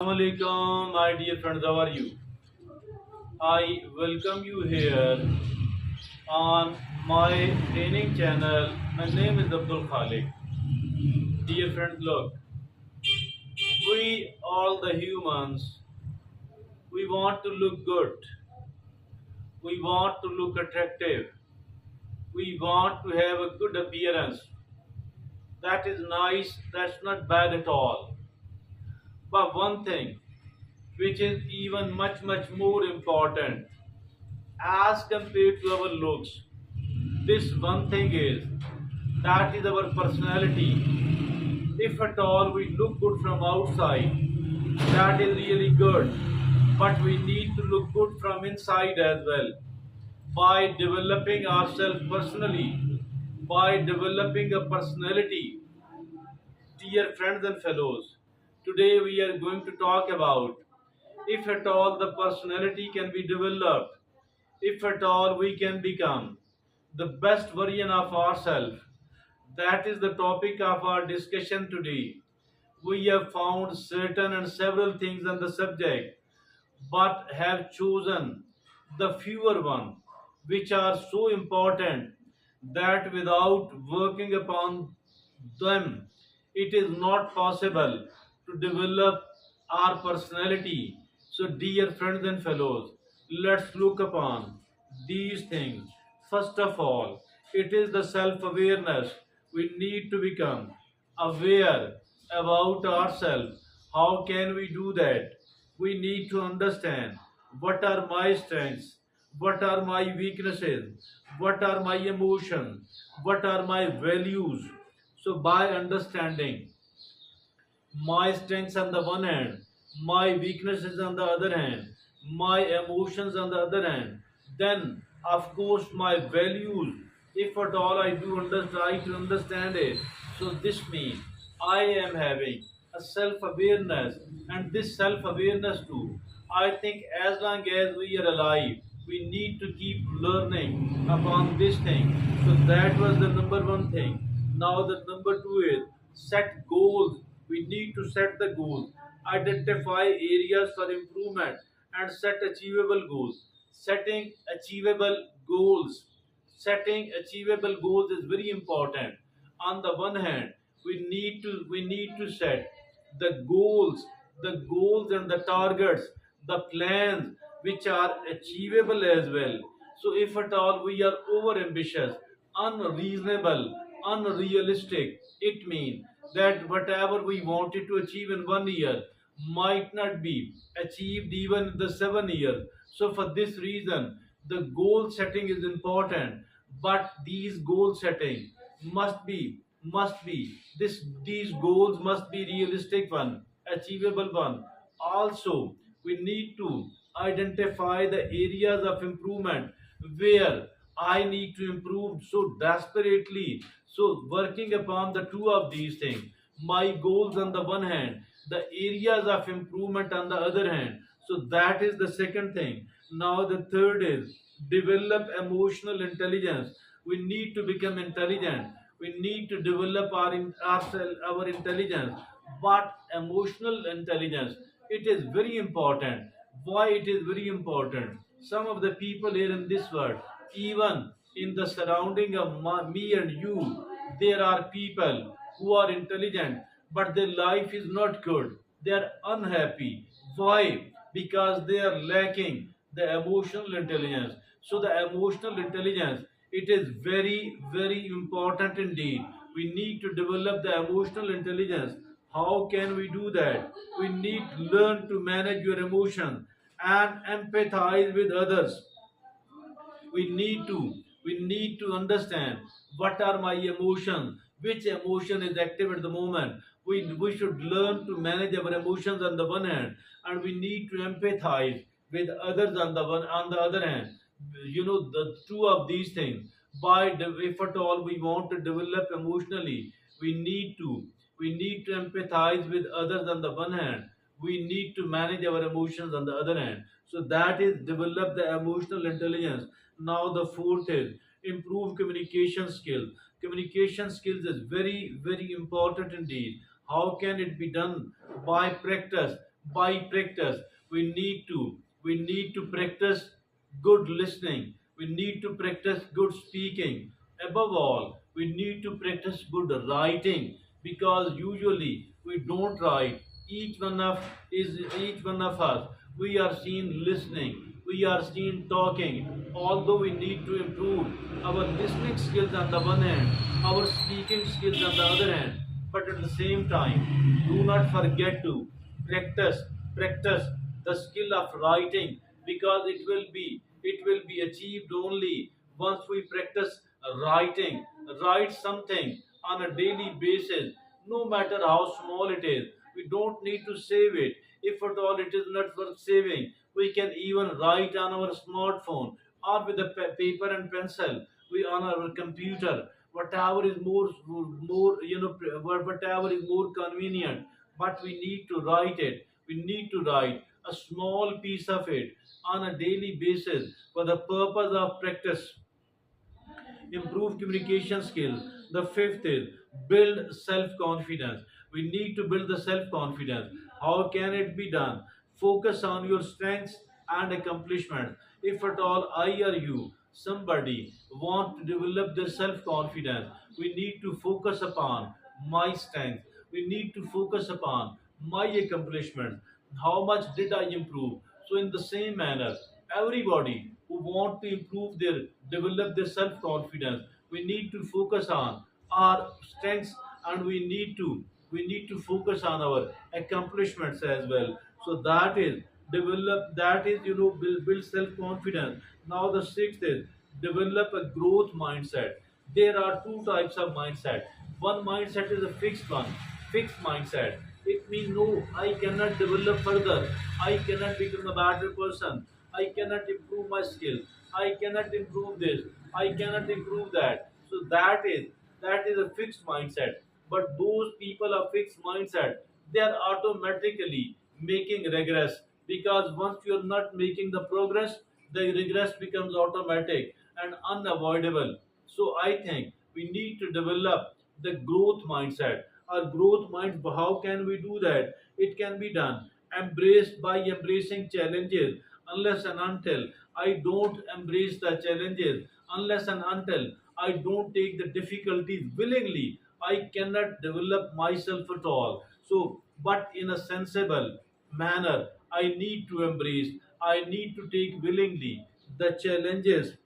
Assalamualaikum, my dear friends. How are you? I welcome you here on my training channel. My name is Abdul Khalik. Dear friends, look, we all the humans, we want to look good. We want to look attractive. We want to have a good appearance. That is nice. That's not bad at all. But one thing, which is even much more important as compared to our looks, this one thing is that is our personality. If at all we look good from outside, that is really good. But we need to look good from inside as well by developing ourselves personally, by developing a personality. Dear friends and fellows, today we are going to talk about if at all the personality can be developed, if at all we can become the best version of ourselves. That is the topic of our discussion today. We have found certain and several things on the subject, but have chosen the fewer ones which are so important that without working upon them, it is not possible to develop our personality. So, dear friends and fellows, let's look upon these things. First of all, it is the self awareness. We need to become aware about ourselves. How can we do that? We need to understand what are my strengths, what are my weaknesses, what are my emotions, what are my values. So, by understanding my strengths on the one hand, my weaknesses on the other hand, my emotions on the other hand, then of course my values, if at all I do try to understand it. So this means I am having a self-awareness, and this self-awareness too. I think as long as we are alive, we need to keep learning upon this thing. So that was the number one thing. Now the number two is set goals. We need to set the goals, identify areas for improvement, and set achievable goals. Setting achievable goals is very important. On the one hand, we need to set the goals and the targets, the plans which are achievable as well. So if at all we are over ambitious, unreasonable, unrealistic, it means that whatever we wanted to achieve in 1 year might not be achieved even in the 7 years. So for this reason, the goal setting is important, but these goal setting must be these goals must be realistic one, achievable one. Also, we need to identify the areas of improvement where I need to improve so desperately. So, working upon the two of these things, my goals on the one hand, the areas of improvement on the other hand. So, that is the second thing. Now, the third is develop emotional intelligence. We need to become intelligent. We need to develop our intelligence, but emotional intelligence, it is very important. Why it is very important? Some of the people here in this world, even in the surrounding of me and you, there are people who are intelligent, but their life is not good. They are unhappy. Why? Because they are lacking the emotional intelligence. So the emotional intelligence, it is very important indeed. We need to develop the emotional intelligence. How can we do that? We need to learn to manage your emotion and empathize with others. We need to understand what are my emotions, which emotion is active at the moment. We should learn to manage our emotions on the one hand, and we need to empathize with others on the other hand. The two of these things, if at all we want to develop emotionally, we need to we need to empathize with others on the one hand. We need to manage our emotions on the other hand. So that is develop the emotional intelligence. Now the fourth is improve communication skills. Communication skills is very important indeed. How can it be done? By practice, By practice, we need to practice good listening. We need to practice good speaking. Above all, we need to practice good writing, because usually we don't write. Each one of us, we are seen listening, we are seen talking. Although we need to improve our listening skills on the one hand, our speaking skills on the other hand, but at the same time, do not forget to practice practice the skill of writing, because it will be achieved only once we practice writing. Write something on a daily basis, no matter how small it is. We don't need to save it. If at all it is not worth saving, we can even write on our smartphone, or with a paper and pencil, we on our computer. Whatever is whatever is more convenient, but we need to write it. We need to write a small piece of it on a daily basis for the purpose of practice. Improve communication skills. The fifth is build self confidence. We need to build the self confidence. How can it be done? Focus on your strengths and accomplishments. If at all I or you, somebody want to develop their self confidence, we need to focus upon my strength. We need to focus upon my accomplishments. How much did I improve? So in the same manner, everybody who want to improve their develop their self confidence, we need to focus on our strengths, and we need to focus on our accomplishments as well. So that is build self confidence. Now the sixth is develop a growth mindset. There are two types of mindset. One mindset is a fixed mindset. It means no, I cannot develop further. I cannot become a better person. I cannot improve my skills. I cannot improve this. I cannot improve that. So that is a fixed mindset. But those people of fixed mindset, they are automatically making regress, because once you are not making the progress, the regress becomes automatic and unavoidable. So I think we need to develop the growth mindset. Our growth mind. How can we do that? It can be done embraced by embracing challenges. Unless and until I don't embrace the challenges, unless and until I don't take the difficulties willingly, I cannot develop myself at all. So, but in a sensible manner, I need to embrace, I need to take willingly the challenges,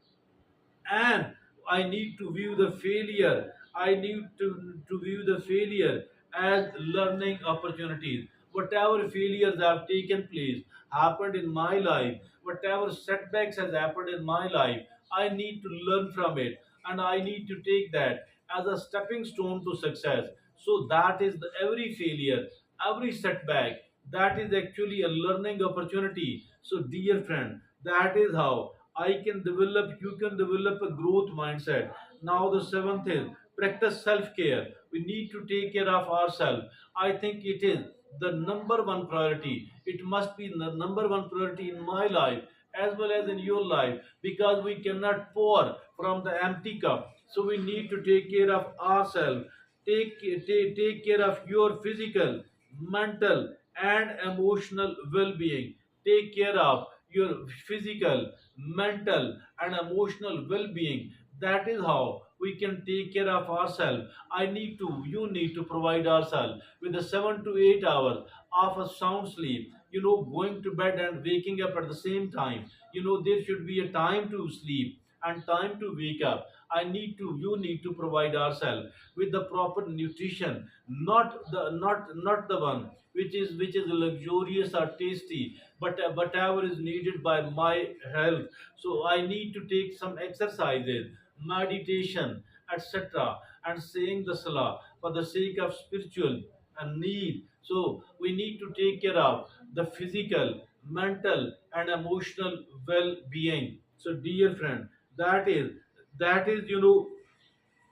and I need to view the failure. I need to view the failure as learning opportunities. Whatever failures have taken place, happened in my life, whatever setbacks has happened in my life, I need to learn from it, and I need to take that as a stepping stone to success. So that is every failure, every setback, that is actually a learning opportunity. So, dear friend, that is how you can develop a growth mindset. Now, the seventh is practice self care. We need to take care of ourselves. I think it is the number one priority. It must be the number one priority in my life as well as in your life, because we cannot pour from the empty cup. So, we need to take care of ourselves. Take care of your physical, mental, and emotional well being. Take care of your physical, mental, and emotional well being. That is how we can take care of ourselves. You need to provide ourselves with a 7 to 8 hours of a sound sleep. Going to bed and waking up at the same time. There should be a time to sleep and time to wake up. You need to provide ourselves with the proper nutrition, not the one which is luxurious or tasty, but whatever is needed by my health. So I need to take some exercises, meditation, etc., and saying the salah for the sake of spiritual and need. So we need to take care of the physical, mental, and emotional well-being. So, dear friend, that is that is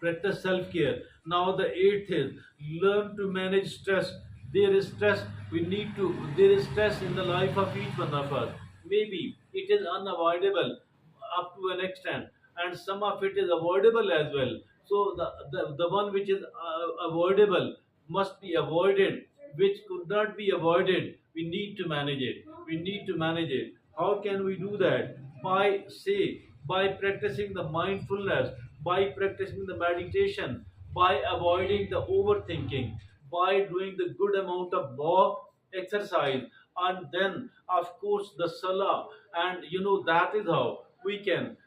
practice self-care. Now the eighth is learn to manage stress. There is stress in the life of each one of us. Maybe it is unavoidable up to an extent, and some of it is avoidable as well. So the one which is avoidable must be avoided. Which could not be avoided, We need to manage it. We need to manage it. How can we do that? By practicing the mindfulness, by practicing the meditation, by avoiding the overthinking, by doing the good amount of walk, exercise, and then of course the salah. And that is how we can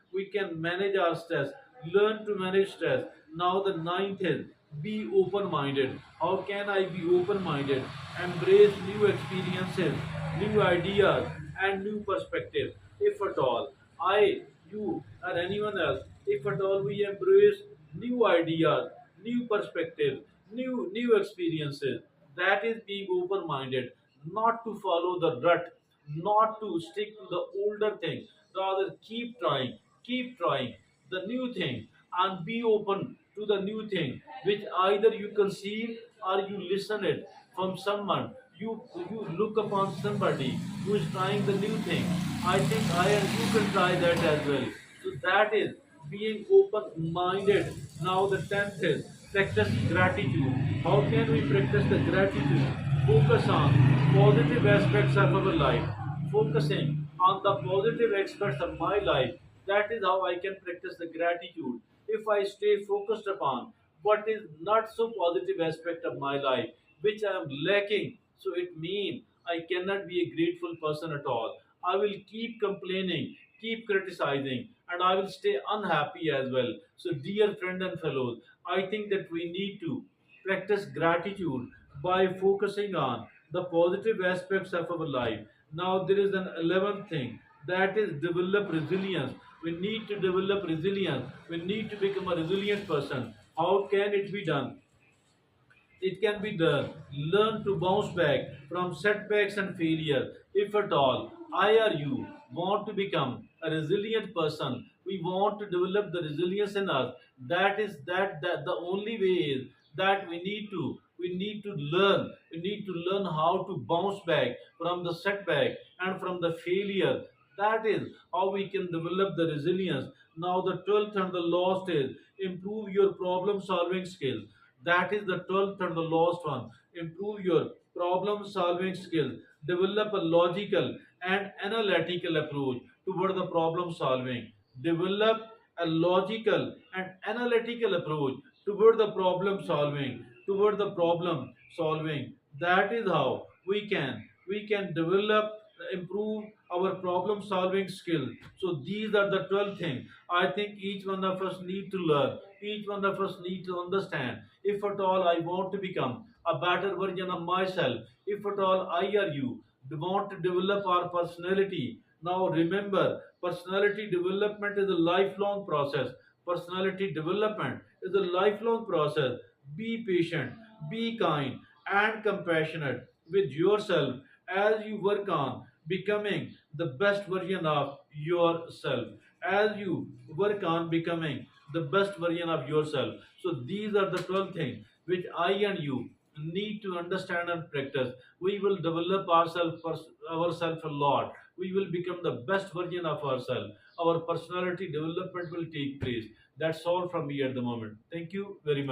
manage our stress, learn to manage stress. Now the ninth is be open minded. How can I be open minded? Embrace new experiences, new ideas, and new perspectives. If at all I, you, or anyone else, if at all we embrace new ideas, new perspectives, new experiences, that is being open minded. Not to follow the rut, not to stick to the older thing. Rather keep trying the new thing, and be open to the new thing, which either you conceive or you listen it from someone. You look upon somebody who is trying the new thing. I think I and you can try that as well. So that is being open minded. Now the 10th is practice gratitude. How can we practice the gratitude? Focus on positive aspects of our life. Focusing on the positive aspects of my life. That is how I can practice the gratitude. If I stay focused upon what is not so positive aspect of my life, which I am lacking, so it means I cannot be a grateful person at all. I will keep complaining, keep criticizing, and I will stay unhappy as well. So, dear friend and fellows, I think that we need to practice gratitude by focusing on the positive aspects of our life. Now, there is an 11th thing, that is develop resilience. We need to develop resilience. We need to become a resilient person. How can it be done? It can be done. Learn to bounce back from setbacks and failure. If at all I or you want to become a resilient person, we want to develop the resilience in us. That the only way is that we need to learn how to bounce back from the setback and from the failure. That is how we can develop the resilience. Now the 12th and the last is improve your problem solving skills. That is the 12th and the last one. Improve your problem solving skills. Develop a logical and analytical approach toward the problem solving. Develop a logical and analytical approach toward the problem solving. Toward the problem solving. That is how we can develop, improve our problem solving skill. So these are the 12 things I think each one of us need to learn, each one of us need to understand. If at all I want to become a better version of myself, if at all I or you want to develop our personality, now remember, personality development is a lifelong process. Personality development is a lifelong process. Be patient, be kind, and compassionate with yourself as you work on becoming the best version of yourself. As you work on becoming the best version of yourself. So, these are the 12 things which I and you need to understand and practice. We will develop ourselves a lot. We will become the best version of ourselves. Our personality development will take place. That's all from me at the moment. Thank you very much.